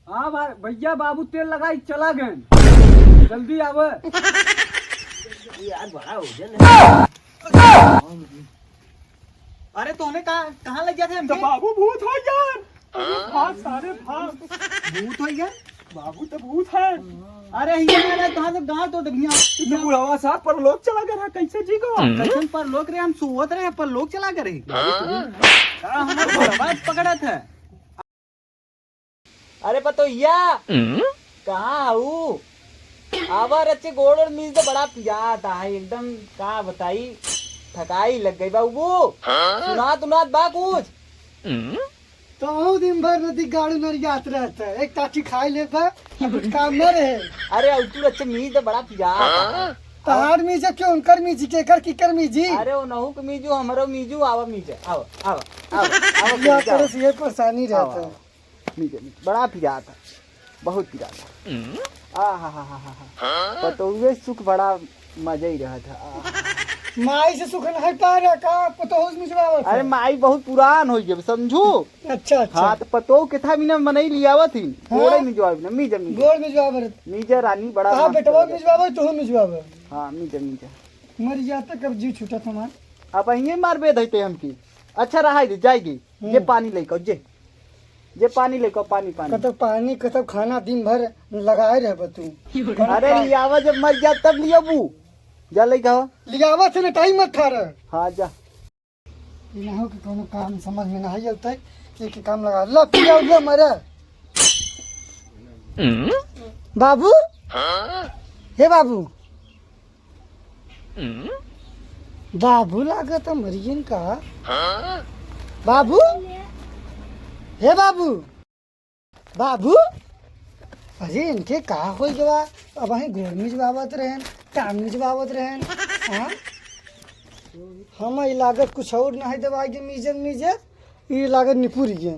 हाँ भाई भैया बाबू तेल लगाई चला गए, जल्दी आवे। यार बड़ा वजन है। अरे तूने कहाँ लग गया थे तो बाबू भूत हो यार, भाग सारे भाग। भूत हो गया। बाबू तो भूत है। अरे ये कहाँ से गाँव तो डबिया इतना बुढ़ावा साहब पर लोग चला गया कैसे जी को। कैसन पर लोग रहे, हम सोवत रहे पर लोग चला करे। हमारे पकड़ा था। अरे पतोहिया कहाँ हूँ? आवार अच्छे गोड़ और मीज तो बड़ा पिया था एकदम, कहाँ बताई थकाई लग गई बाबू। सुनात बा कुछ तो दिन भर नदी गाड़ी नरियात रहता है, एक ताची खाई ले कुछ काम न रहे। अरे अतुल अच्छे मीज तो बड़ा पिया था। तहार मीजे क्यों उनकर मीजी केकर किकर मीजी? अरे वो नहु के मीजू हमारो मीजू आवा मीजे आओ आओ आओ या तरह से ये परेशानी रहता है। मीजे बड़ा पिया था, बहुत पिया था। हा पतोहुए सुख बड़ा मजा ही रहा था। माई से सुख नहीं पा रहा का पतोह में जवाब। अरे माई बहुत पुरान हो गए समझू। अच्छा अच्छा। हाँ तो पतोह के था बिना मनई लियावा थी। हाँ? गोड़े में जवाब ना मीजे गोड़ में जवाब। मीजे रानी बड़ा कहा मस्त बेटवा लगा। में जवाब तो में जवाब। हाँ मीजे मर जाता कब जीव छूटा तुम्हार। अब ये मार बे देते हमकी। अच्छा रहा जाएगी ये पानी लेकर जे पानी लेकर पानी कतब पानी कतब खाना दिन भर लगाए रह तू। अरे लियावा जब मर जा तब लियाबू जा ले कहो लियावा से न टाइम मत खा रहा। हाँ जा इनहो के कोनो काम समझ में नहीं आता है कि काम लगा ला पिया उला मरे। बाबू हे बाबू बाबू लागत मरियन का। बाबू हे बाबू बाबू अरे इनके का हो गवा अब वही गोड़ में जवाबत रहन टांग में जवाबत रहन। हाँ हम ई लागत कुछ और नहीं दवाई के मीजे ई लागत निपुर गए।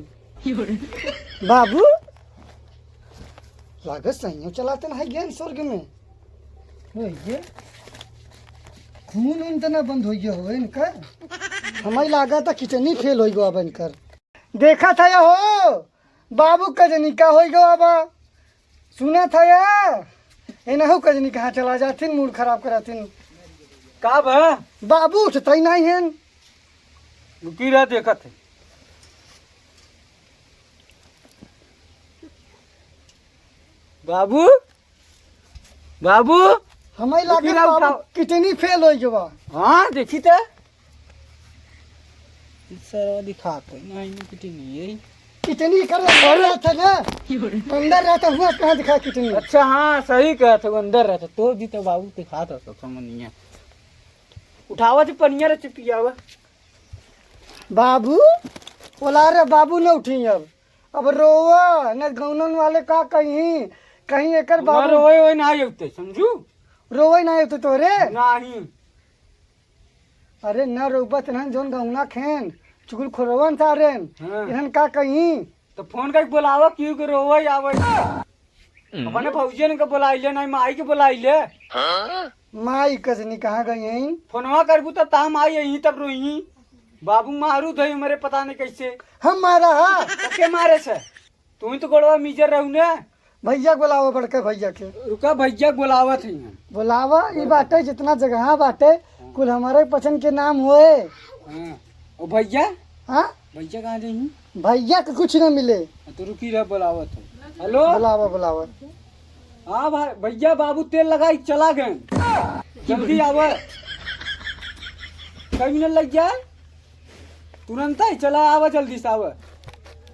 बाबू लागत संयोग चलाते नहीं गए स्वर्ग में हो ये खून उन तना बंद हो गया हो इनका। हमारी लागत किचनी फेल हो गया बनकर देखा था या हो बाबू कजनी का हो गया अब सुना था या इनहु कजनी कहाँ चला जाती मूड खराब कराती। का भा बाबू उठता ही नहीं है। रुकी रहा देखा थे। बाबू बाबू हमारी रुकी लागत रहा, बाबू उठाओ। कितनी फेल हो गया। हाँ देखी थे सर दिखाते नहीं कितनी यही। कितनी कर रहा था ना अंदर रहता हुआ कहाँ दिखा कितनी। अच्छा हाँ सही कहा था, वो अंदर रहता तो भी तो बाबू दिखा था तो समझ नहीं है। उठावा थे पनिया रहे पिया हुआ। बाबू बोला रे बाबू न उठी अब रोवा न गौनन वाले का कहीं कहीं एकर बाबू रोए वोए ना होते समझू रोवे नहीं होते तोरे। नहीं अरे न रोबत न जोन गौना खेन चुगल खोरवन सारेन हाँ। इहन का कहीं तो फोन करके बुलावा क्यों के रोवे आवे। अपने भौजियन के बुलाइले नहीं माई के बुलाइले। माई कजनी कहाँ गई हैं। फोनवा करबू तो ताम आई यहीं तब रोई। बाबू मारू थे मेरे पता नहीं कैसे। हम मारा हा तो के मारे से तू ही तो गोड़वा मीजर रहू ने। भैया को बुलावा बड़का भैया के रुका भैया बुलावा थी। बुलावा ये बाटे जितना जगह बाटे कुल हमारे पसंद के नाम हुए। हाँ ओ भैया हाँ भैया कहाँ रही? भैया के कुछ न मिले तो रुकी रह बुलावा थे। हेलो बुलावा बुलावा। हाँ भाई भैया बाबू तेल लगाई चला गए, जल्दी आवे। कई मिनट लग जाए तुरंत ही चला आवा जल्दी से आवे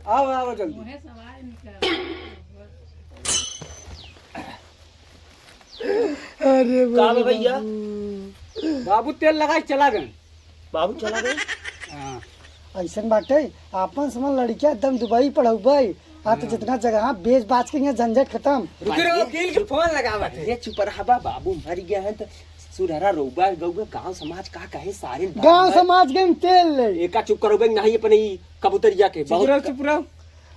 आवा जल्दी। अरे कहाँ भैया? बाबू तेल लगाई चला गए। बाबू चला गए। हाँ ऐसा बाटे अपन समझ लड़किया एकदम दुबई पढ़ाई आ तो जितना जगह बेच बाच के यहाँ झंझट खत्म। रुकी रहो वकील के फोन लगावा थे। ये चुप रहा बाबू मर गया है तो सुरहरा रोबा गौगा गांव समाज का कहे सारे गांव समाज के में तेल ले एका चुप करोगे नहीं अपने कबूतरिया के चुप रहो।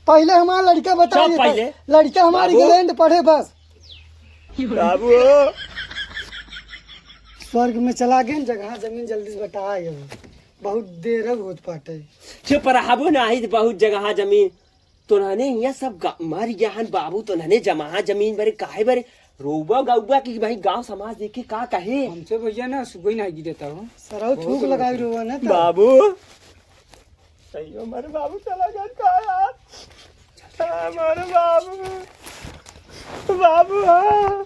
पहले हमारा लड़का बता चुप पहले। लड़का हमारी बाबू। इंग्लैंड पढ़े बस बाबू स्वर्ग में चला गए जगह जमीन जल्दी से बता बहुत देर होत पाटे। चुप रहा नहीं बहुत जगह जमीन तो नहने यहाँ सब मर गयाहन बाबू, तो नहने जमा जमीन बरे काहे बरे रोबा गौबा की भाई गांव समाज देखे का कहे। हमसे भैया ना सुबह ही नहीं देता हूँ। सराउ थूक लगाई रोवा ना तो। बाबू सही हमारे बाबू चला गया का यार, हमारे बाबू हाँ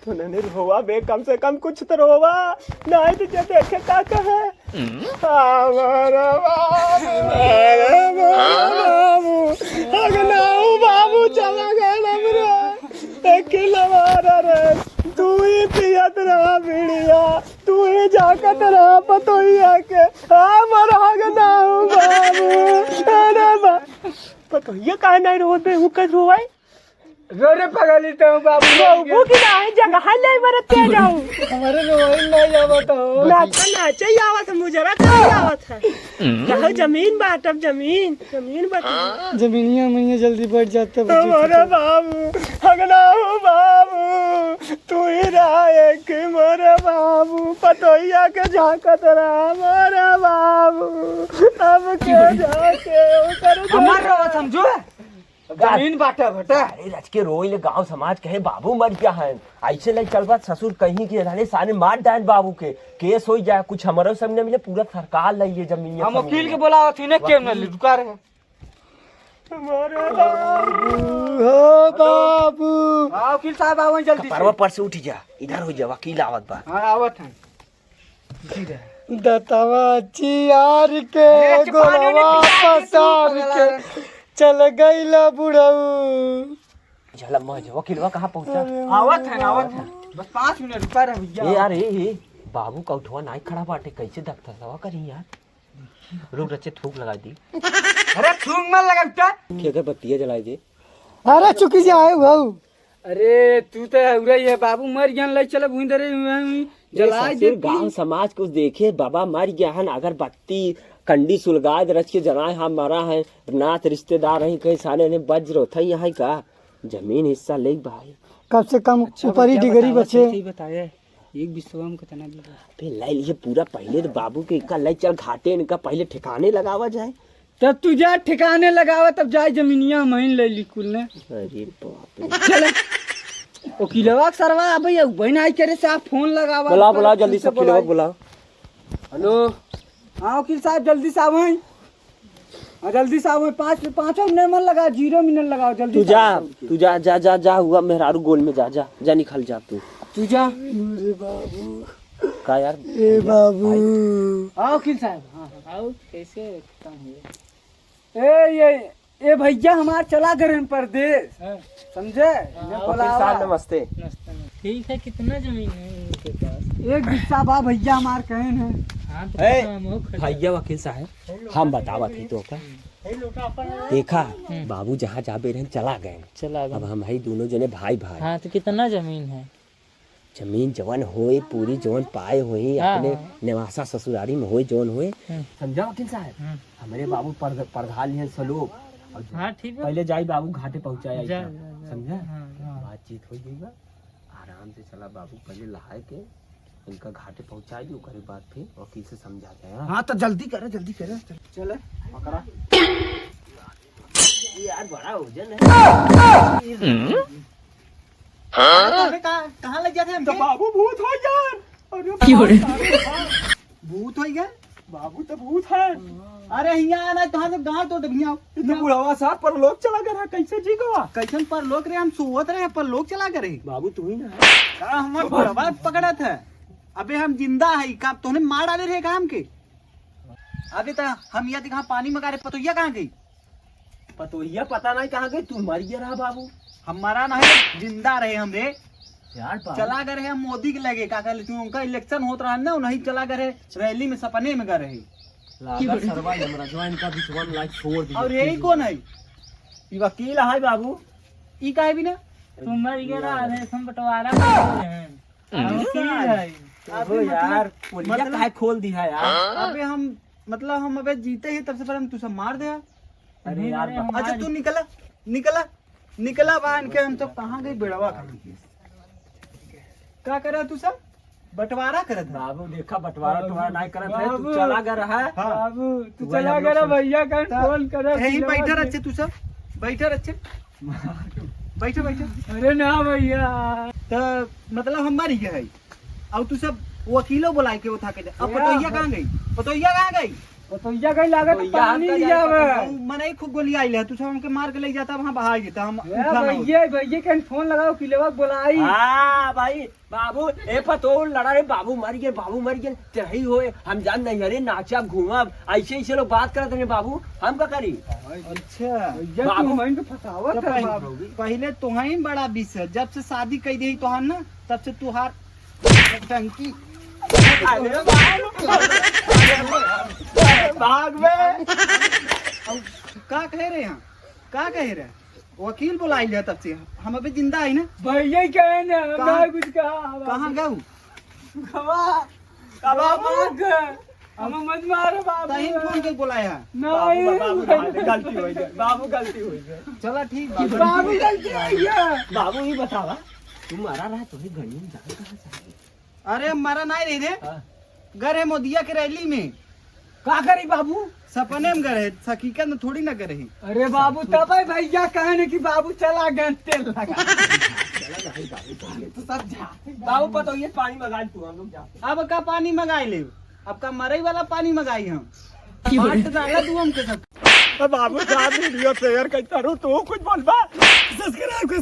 तो नहने रोवा बे, कम से कम कुछ तो रोवा, नहीं तो जो देखे का कहे हमारा बाबू अगनाऊ बाबू चला गया ना मेरा अकेला रे, तू ही पियत रहा बीड़िया, तू ही जाकत रहा पतोहिया के हमारा अगनाऊ बाबू। अरे बा पतोहिया काहे नहीं रोत बे, हु कस रोवाई रो रे पगली तो बाबू बाबू की ना जगह ले मरे ते जाऊं हमारे रोई नहीं आवत हो। नाचे ही आवत, मुझे ना आवत है कहो जमीन बाटब, जमीन बाटब जमीनिया में जल्दी बढ़ जाता है। हमारा बाबू अगनाऊ बाबू तू ही रहा कि मोरे बाबू पतोहिया के झाकत रहा मोरे बाबू, अब के जाके उतर हमारा रोवा समझो जमीन बाटा भटा। अरे रच के रोई ले गांव समाज कहे बाबू मर गया है, ऐसे ले चल बात ससुर कहीं के रहने सारे मार डाल बाबू के केस हो जाए, कुछ हमारे सामने मिले पूरा सरकार ले ये जमीन। हम वकील के बोला थी ना क्यों न रुका रहे हमारे बाबू हो बाबू हाँ वकील साहब आओ जल्दी परवा पर से उठ जा, इधर हो जा, वकील आवत बा। हाँ आवत है। दतवा चियार के गोलवा पसार के चल गईला बुढ़ऊ। चल मज वकीलवा कहाँ पहुंचा? आवत है बस 5 मिनट रुका रहे भैया। ए यार ए बाबू का उठवा नहीं खड़ा बाटे, कैसे दफ्तर सवा करी यार, रुक रचे थूक लगा दी। अरे थूक मत लगता के अगर बत्तियां जलाई दे। अरे चुकी से आए भाऊ। अरे तू तो उड़ई है बाबू मर गया ले चल भूई दरे जला दे। गांव समाज कुछ देखे बाबा मर गया है, अगर बत्ती कंडी सुलगाद रच के जलाए हम मरा है, नाथ रिश्तेदार है कई साले ने वज्र था यहाँ का जमीन हिस्सा ले भाई, कम से कम ऊपर ही डिगरी बचे। बताया एक विश्वम को तना दी फिर ले लिए पूरा पहले तो बाबू के इनका ले चल घाटे इनका पहले ठिकाने लगावा जाए, तब तू जा ठिकाने लगावा तब जाए जमीनिया महीन ले ली कुल ने। अरे बाप रे चले वकीलवा सरवा भैया बहन आई करे से आप फोन लगावा। बुला जल्दी से वकीलवा बुला। हेलो हाँ वकील साहब जल्दी से आओ, जल्दी से आओ। 5 मिनट मत लगा, 0 मिनट लगाओ जल्दी। तू जा हुआ मेहरारू गोल में जा निकल जा तू जा। अरे बाबू का यार ए बाबू हाँ वकील साहब हाँ आओ कैसे काम हुआ। ये भैया हमार चला गए परदेश समझे। नमस्ते। ठीक है, कितना जमीन है उनके पास? 1 बिस्सा बा भैया हमार कहे हैं। हाँ तो भैया वकील साहब हम बतावा थे तो का देखा बाबू जहाँ जाबे रहे चला गए, अब हम ही दोनों जने भाई। हाँ तो कितना जमीन है? जमीन जवन होए पूरी जवन पाए होए अपने निवासा ससुरारी में होए जवन होए, समझा वकील साहब। हमारे बाबू प्रधान हैं सलोक। हाँ ठीक है, पहले जाई बाबू घाटे पहुंचाया, समझा। हाँ। बातचीत हो जाएगा आराम से, चला बाबू पहले लहाए के इनका घाटे पहुंचा दी, ओकरे बाद फिर वकील से समझा जाए। हाँ तो जल्दी करे चले पकड़ा यार बड़ा वजन है। कहाँ लग जाते हम तो बाबू भूत हो यार, भूत हो गए। बाबू तो भूत है। अरे यहाँ आना तो गाँव तो भैया इतना बुढ़ावा साहब पर लोग चला गया कैसे जी गवा। कैसन पर लोग रे, हम सोवत रहे पर लोग चला करे। बाबू तू ही ना हमारे बुढ़वा पकड़ा था। अबे हम जिंदा है का तूने मार डाले रहे काम के। अबे तो हम यहाँ देखा पानी में रहे, पतोहिया कहाँ गई? पतोहिया पता नहीं कहाँ गई, तू मर गया रहा बाबू। हमारा नहीं जिंदा रहे हम रे यार चला गए हम मोदी के लगे का कहले तू उनका इलेक्शन होत रहा ना, नहीं चला गए रैली में सपने में गए रहे। छोड़ दी। और यही कौन है? ये वकील है बाबू। ई काहे भी ना तुम मर गया रेशम बंटवारा में अबे यार पुलिया काहे खोल दी है यार। अबे हम मतलब हम अबे जीते ही तब से पहले हम तुझे मार दे। अरे यार अच्छा तू निकला बाहर के हम तो कहाँ गई बेड़वा क्या करे तू सब? बंटवारा करत है। बाबू देखा बंटवारा तुम्हारा नहीं करत है, तू बाबू। चला गया रहा है। हाँ। बाबू तू वही चला हम लोग गया सब- भैया का फोन कर यही बैठे रहे तू सब, बैठे रहे बैठे बैठे। अरे ना भैया तो मतलब हम मर गए है। अब तू सब वकीलो बुलाए के वो था के अब पतोहिया कहाँ गई, पतोहिया कहाँ गई? पतोहिया कहीं लागत पतोहिया पानी हमका लिया जाए बे। मने खूब गोली आई है, तू सब हमके मार के ले जाता वहाँ बहा देता हम ए, उठा ना होता। भैया भैया कहीं फोन लगाओ किलेवा बुलाई। हाँ भाई बाबू ए पतो लड़ा रे बाबू मर गए तेही होए हम जान नहीं अरे नाचा घूमा ऐसे लोग बात करते हैं बाबू हम क्या करी। अच्छा भैया बाबू। तू मैं तो फसावत है बाबू। पहले तुहाई बड़ा विष है, जब से शादी कर दी तुहार ना तब से तुहार टंकी अरे भाग में का कह रहे हैं, का कह रहे हैं? वकील बुलाई लिया तब से हम अभी जिंदा है ना। भैया कहे ना कहाँ- मैं कुछ कहा कहाँ गऊ? बाबू हम मत मारो बाबू। तही फोन के बुलाया है। नहीं गलती हो गई बाबू गलती हो गई। चला ठीक बाबू गलती है भैया। बाबू ही बतावा तुम मारा रहा तुम्हें घड़ी में जाए कहाँ से? अरे हमारा नहीं रहे थे, हाँ। घर है मोदिया के रैली में, का करी बाबू? सपने में गए, हकीकत में थोड़ी ना करे। अरे बाबू तब ही भैया कहे कि बाबू चला गया तेल लगा। तो सब जा बाबू पतो ये पानी मंगा तू हम लोग जा। अब का पानी मंगाई ले, अब का मरई वाला पानी मंगाई हम बांट डाला तू हमके सब। बाबू जा वीडियो शेयर करता रहो तो कुछ बोलबा सब्सक्राइब कर।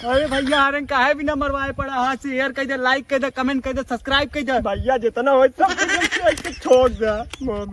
अरे भैया हरन काहे भी ना मरवाए पड़ा, हाँ शेयर कर दे, लाइक कर दे, कमेंट कर दे, सब्सक्राइब कर दे। भैया जितना हो सब कुछ छोड़ दे।